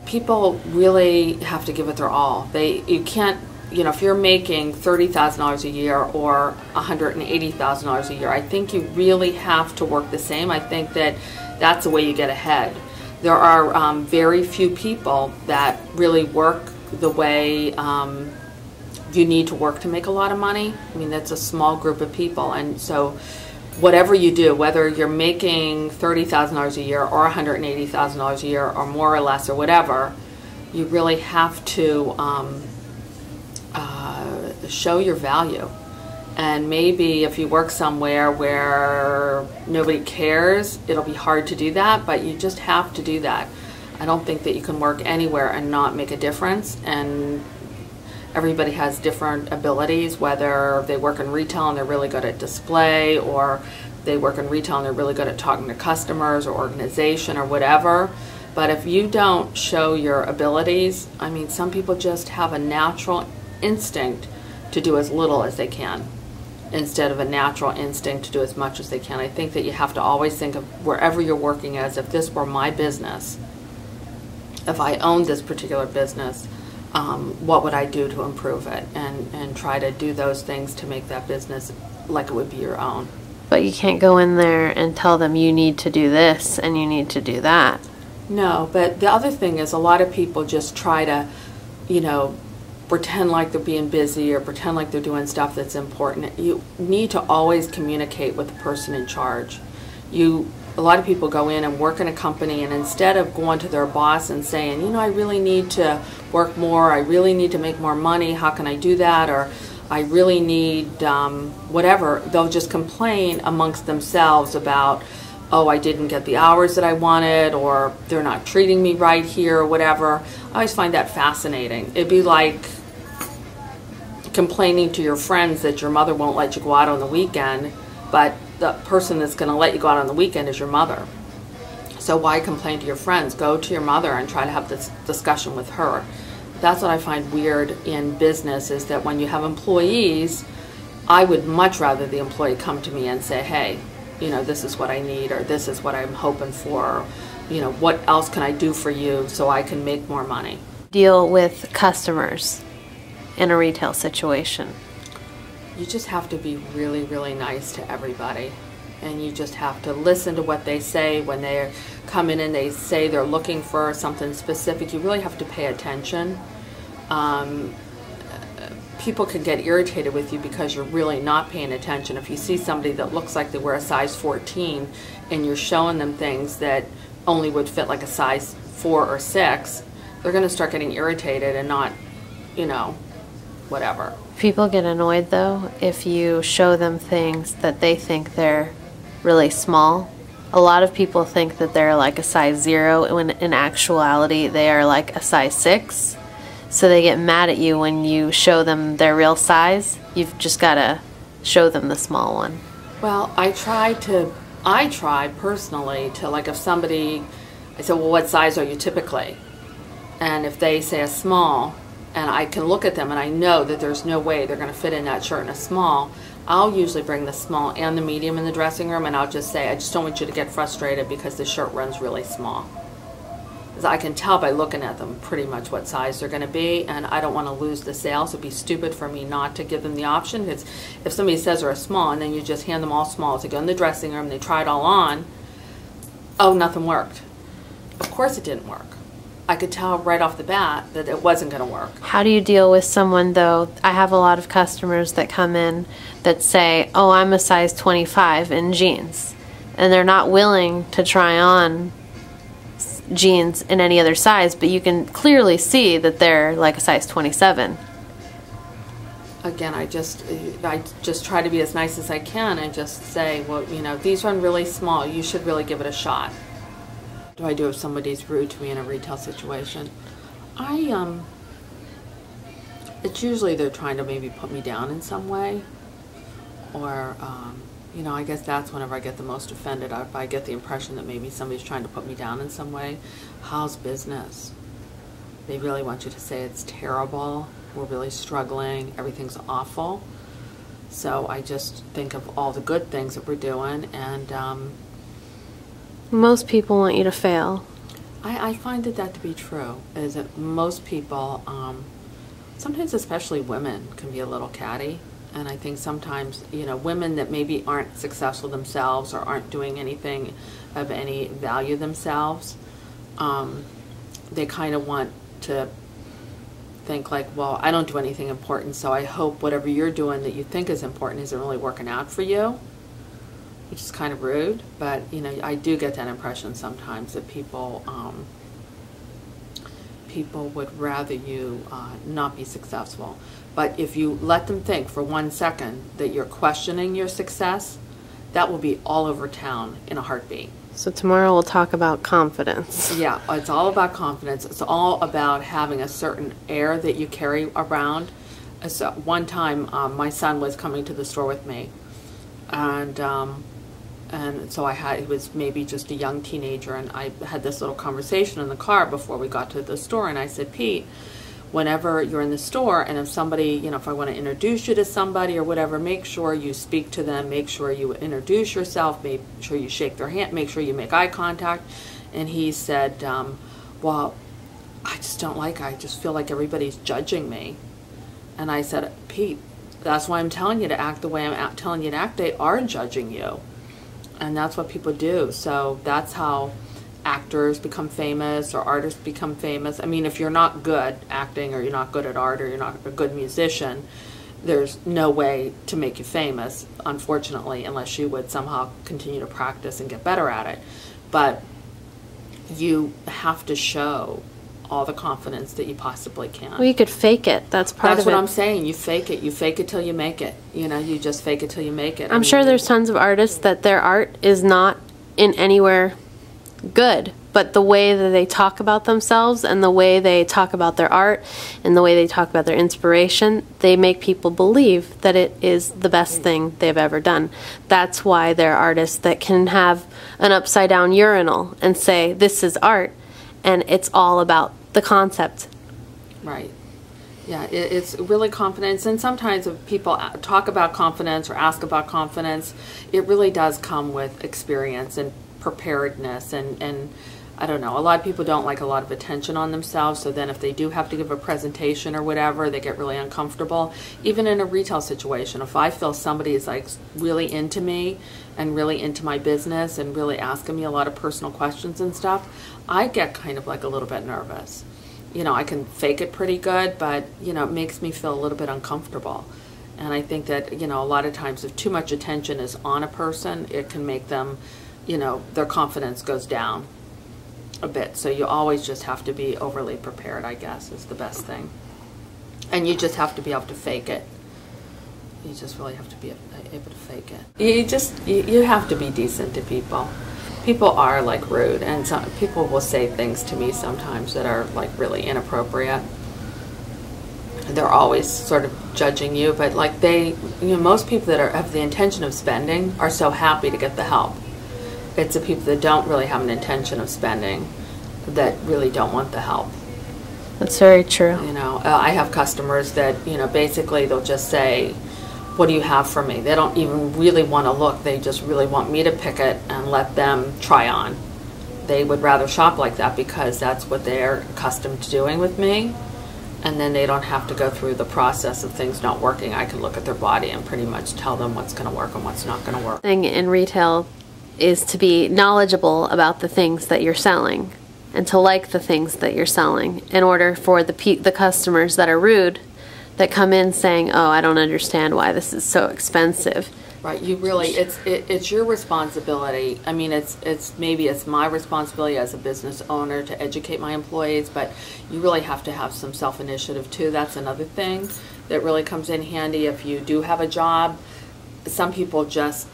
people really have to give it their all. You can't, you know, if you're making $30,000 a year or $180,000 a year, I think you really have to work the same. I think that that's the way you get ahead. There are very few people that really work the way you need to work to make a lot of money. I mean, that's a small group of people, and so whatever you do, whether you're making $30,000 a year or $180,000 a year or more or less or whatever, you really have to show your value. And maybe if you work somewhere where nobody cares, it'll be hard to do that, but you just have to do that. I don't think that you can work anywhere and not make a difference, and everybody has different abilities, whether they work in retail and they're really good at display, or they work in retail and they're really good at talking to customers or organization or whatever. But if you don't show your abilities, I mean, some people just have a natural instinct to do as little as they can instead of a natural instinct to do as much as they can. I think that you have to always think of wherever you're working as if this were my business, if I owned this particular business, what would I do to improve it, and try to do those things to make that business like it would be your own. But you can't go in there and tell them you need to do this and you need to do that. No, but the other thing is a lot of people just try to, you know, pretend like they're being busy or pretend like they're doing stuff that's important. You need to always communicate with the person in charge. A lot of people go in and work in a company, and instead of going to their boss and saying, you know, I really need to work more, I really need to make more money, how can I do that, or I really need whatever, they'll just complain amongst themselves about, oh, I didn't get the hours that I wanted, or they're not treating me right here, or whatever. I always find that fascinating. It'd be like complaining to your friends that your mother won't let you go out on the weekend, but the person that's going to let you go out on the weekend is your mother. So why complain to your friends? Go to your mother and try to have this discussion with her. That's what I find weird in business, is that when you have employees, I would much rather the employee come to me and say, hey, you know, this is what I need, or this is what I'm hoping for, or, you know, what else can I do for you so I can make more money. Deal with customers in a retail situation. You just have to be really, really nice to everybody. And you just have to listen to what they say when they come in and they say they're looking for something specific. You really have to pay attention. People can get irritated with you because you're really not paying attention. If you see somebody that looks like they wear a size 14 and you're showing them things that only would fit like a size 4 or 6, they're going to start getting irritated and not, you know, whatever. People get annoyed though if you show them things that they think they're really small. A lot of people think that they're like a size 0 when in actuality they are like a size 6. So they get mad at you when you show them their real size. You've just got to show them the small one. Well, I try personally to, like, if somebody, I say, well, what size are you typically? And if they say a small, and I can look at them and I know that there's no way they're going to fit in that shirt in a small, I'll usually bring the small and the medium in the dressing room, and I'll just say, I just don't want you to get frustrated because the shirt runs really small. Because I can tell by looking at them pretty much what size they're going to be, and I don't want to lose the sale, so it'd be stupid for me not to give them the option. Because if somebody says they're a small and then you just hand them all smalls, they go in the dressing room, they try it all on, oh, nothing worked. Of course it didn't work. I could tell right off the bat that it wasn't going to work. How do you deal with someone though? I have a lot of customers that come in that say, oh, I'm a size 25 in jeans, and they're not willing to try on jeans in any other size, but you can clearly see that they're like a size 27. Again, I just try to be as nice as I can and just say, well, you know, these run really small, you should really give it a shot. Do I do if somebody's rude to me in a retail situation? It's usually they're trying to maybe put me down in some way, or you know, I guess that's whenever I get the most offended. If I get the impression that maybe somebody's trying to put me down in some way. How's business? They really want you to say it's terrible, we're really struggling, everything's awful. So I just think of all the good things that we're doing, and most people want you to fail. I find that to be true, is that most people, sometimes especially women, can be a little catty. And I think sometimes, women that maybe aren't successful themselves or aren't doing anything of any value themselves, they kind of want to think like, well, I don't do anything important, so I hope whatever you're doing that you think is important isn't really working out for you, which is kind of rude. But, I do get that impression sometimes that people would rather you not be successful. But if you let them think for 1 second that you're questioning your success, that will be all over town in a heartbeat. So tomorrow we'll talk about confidence. Yeah, it's all about confidence. It's all about having a certain air that you carry around. So one time, my son was coming to the store with me, and so he was maybe just a young teenager, and I had this little conversation in the car before we got to the store, and I said, Pete, whenever you're in the store, and if somebody, if I want to introduce you to somebody or whatever, make sure you speak to them, make sure you introduce yourself, make sure you shake their hand, make sure you make eye contact. And he said, well, I just don't like it. I just feel like everybody's judging me. And I said, Pete, that's why I'm telling you to act the way I'm telling you to act. They are judging you. And that's what people do. So that's how actors become famous or artists become famous. I mean, if you're not good acting, or you're not good at art, or you're not a good musician, there's no way to make you famous, unfortunately, unless you would somehow continue to practice and get better at it. But you have to show all the confidence that you possibly can. Well, you could fake it. That's part of it. That's what I'm saying. You fake it. You fake it till you make it. You just fake it till you make it. I'm sure there's tons of artists that their art is not in anywhere good, but the way that they talk about themselves and the way they talk about their art and the way they talk about their inspiration, they make people believe that it is the best thing they've ever done. That's why there are artists that can have an upside down urinal and say this is art, and it's all about the concept. Right. Yeah, it's really confidence. And sometimes if people talk about confidence or ask about confidence, it really does come with experience and preparedness, and I don't know, a lot of people don't like a lot of attention on themselves, so then if they do have to give a presentation or whatever, they get really uncomfortable. Even in a retail situation, if I feel somebody is like really into me and really into my business and really asking me a lot of personal questions and stuff, I get kind of like a little bit nervous. I can fake it pretty good, but it makes me feel a little bit uncomfortable. And I think that a lot of times if too much attention is on a person, it can make them, their confidence goes down a bit. So you always just have to be overly prepared, I guess, is the best thing. And you just have to be able to fake it. You just really have to be able to fake it. You have to be decent to people. People are like rude, and some people will say things to me sometimes that are like really inappropriate. They're always sort of judging you, but like most people that have the intention of spending are so happy to get the help. It's the people that don't really have an intention of spending that really don't want the help. That's very true. I have customers that, basically they'll just say, what do you have for me? They don't even really want to look. They just really want me to pick it and let them try on. They would rather shop like that because that's what they're accustomed to doing with me. And then they don't have to go through the process of things not working. I can look at their body and pretty much tell them what's going to work and what's not going to work. Thing in retail is to be knowledgeable about the things that you're selling and to like the things that you're selling in order for the customers that are rude, that come in saying, oh, I don't understand why this is so expensive. Right, you really, it's your responsibility. I mean, maybe it's my responsibility as a business owner to educate my employees, but you really have to have some self-initiative too. That's another thing that really comes in handy if you do have a job. Some people just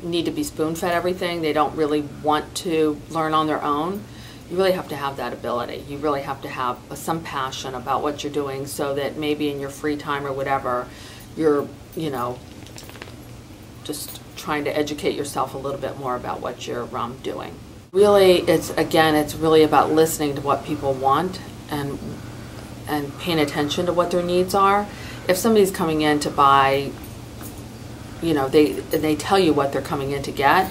need to be spoon-fed everything. They don't really want to learn on their own. You really have to have that ability. You really have to have some passion about what you're doing so that maybe in your free time or whatever, you're, just trying to educate yourself a little bit more about what you're doing. Really, it's really about listening to what people want and paying attention to what their needs are. If somebody's coming in to buy, they tell you what they're coming in to get,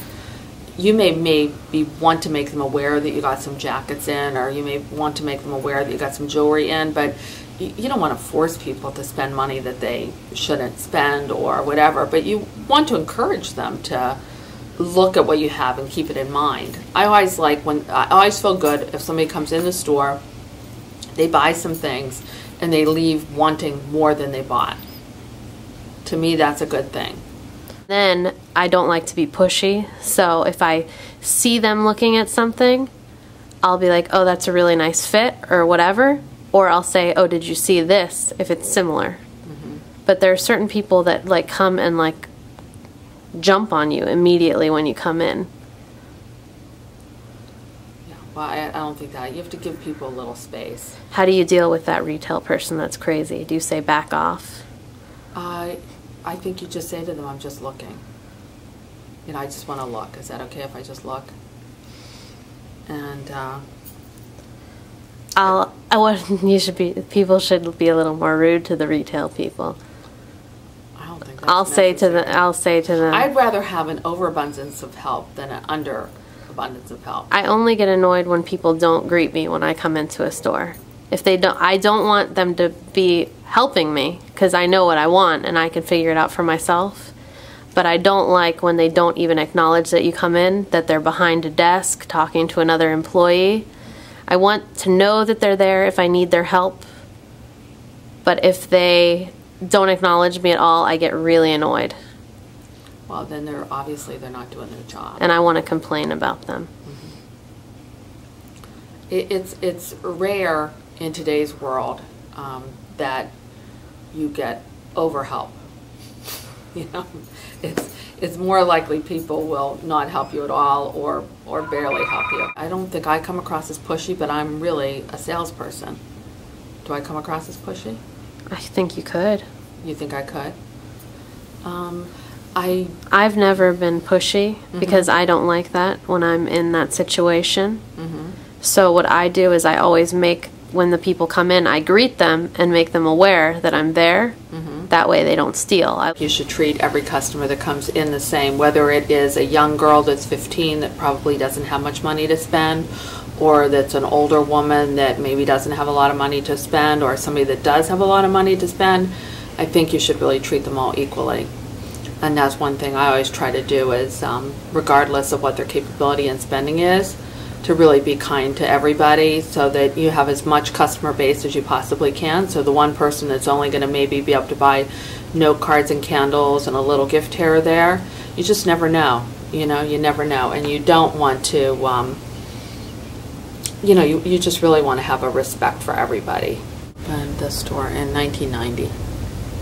you may maybe want to make them aware that you got some jackets in, or you may want to make them aware that you got some jewelry in, but you don't want to force people to spend money that they shouldn't spend or whatever, but you want to encourage them to look at what you have and keep it in mind. I always feel good if somebody comes in the store, they buy some things, and they leave wanting more than they bought. To me, that's a good thing. Then I don't like to be pushy, so if I see them looking at something, I'll be like, oh, that's a really nice fit, or whatever. Or I'll say, oh, did you see this, if it's similar. Mm-hmm. But there are certain people that like come and like jump on you immediately when you come in. Yeah, well, I don't think that. You have to give people a little space. How do you deal with that retail person that's crazy? Do you say back off? I think you just say to them, I'm just looking. You know, I just want to look. Is that okay if I just look? And people should be a little more rude to the retail people. I don't think that's necessary. I'll say to them. I'd rather have an overabundance of help than an underabundance of help. I only get annoyed when people don't greet me when I come into a store. If they don't, I don't want them to be helping me because I know what I want and I can figure it out for myself. But I don't like when they don't even acknowledge that you come in, that they're behind a desk talking to another employee. I want to know that they're there if I need their help. But if they don't acknowledge me at all, I get really annoyed. Well, then they're not doing their job. And I want to complain about them. Mm-hmm. It's rare in today's world that you get overhelp. You know, it's more likely people will not help you at all or barely help you. I don't think I come across as pushy, but I'm really a salesperson. Do I come across as pushy? I think you could. You think I could? I've never been pushy because I don't like that when I'm in that situation. Mm-hmm. So what I do is I always when the people come in, I greet them and make them aware that I'm there. Mm-hmm. That way they don't steal. You should treat every customer that comes in the same, whether it is a young girl that's 15 that probably doesn't have much money to spend, or that's an older woman that maybe doesn't have a lot of money to spend, or somebody that does have a lot of money to spend. I think you should really treat them all equally. And that's one thing I always try to do is, regardless of what their capability in spending is, to really be kind to everybody so that you have as much customer base as you possibly can. So the one person that's only going to maybe be able to buy note cards and candles and a little gift here or there, you just never know. You know, you never know. And you don't want to, you know, you just really want to have a respect for everybody. And the store in 1990.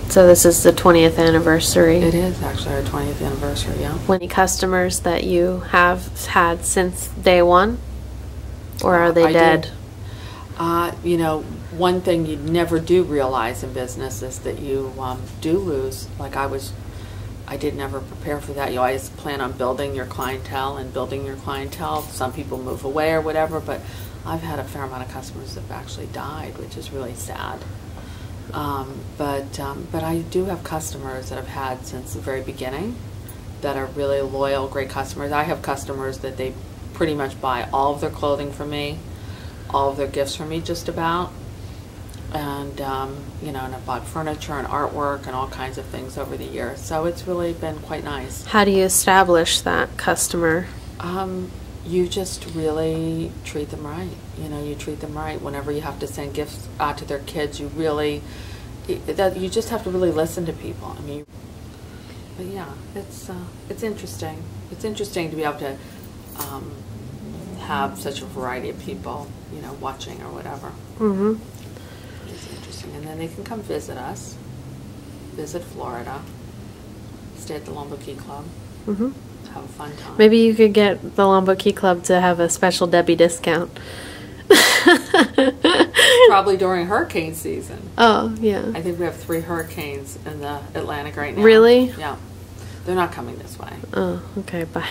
So this is the 20th anniversary. It is actually our 20th anniversary, yeah. Any customers that you have had since day one? Or are they dead? You know, one thing you never do realize in business is that you do lose. Like I did never prepare for that. You always plan on building your clientele and building your clientele. Some people move away or whatever, but I've had a fair amount of customers that have actually died, which is really sad. But I do have customers that I've had since the very beginning that are really loyal, great customers. I have customers that they pretty much buy all of their clothing from me, all of their gifts from me just about. And, you know, and I've bought furniture and artwork and all kinds of things over the years. So it's really been quite nice. How do you establish that customer? You just really treat them right. You know, you treat them right. Whenever you have to send gifts out to their kids, you just have to really listen to people. I mean, but yeah, it's interesting. It's interesting to be able to have such a variety of people, you know, watching or whatever. Mm-hmm. It's interesting. And then they can come visit us, visit Florida, stay at the Lombo Key Club. Mm-hmm. Have a fun time. Maybe you could get the Lombo Key Club to have a special Debbie discount. Probably during hurricane season. Oh, yeah. I think we have 3 hurricanes in the Atlantic right now. Really? Yeah. They're not coming this way. Oh, okay. Bye.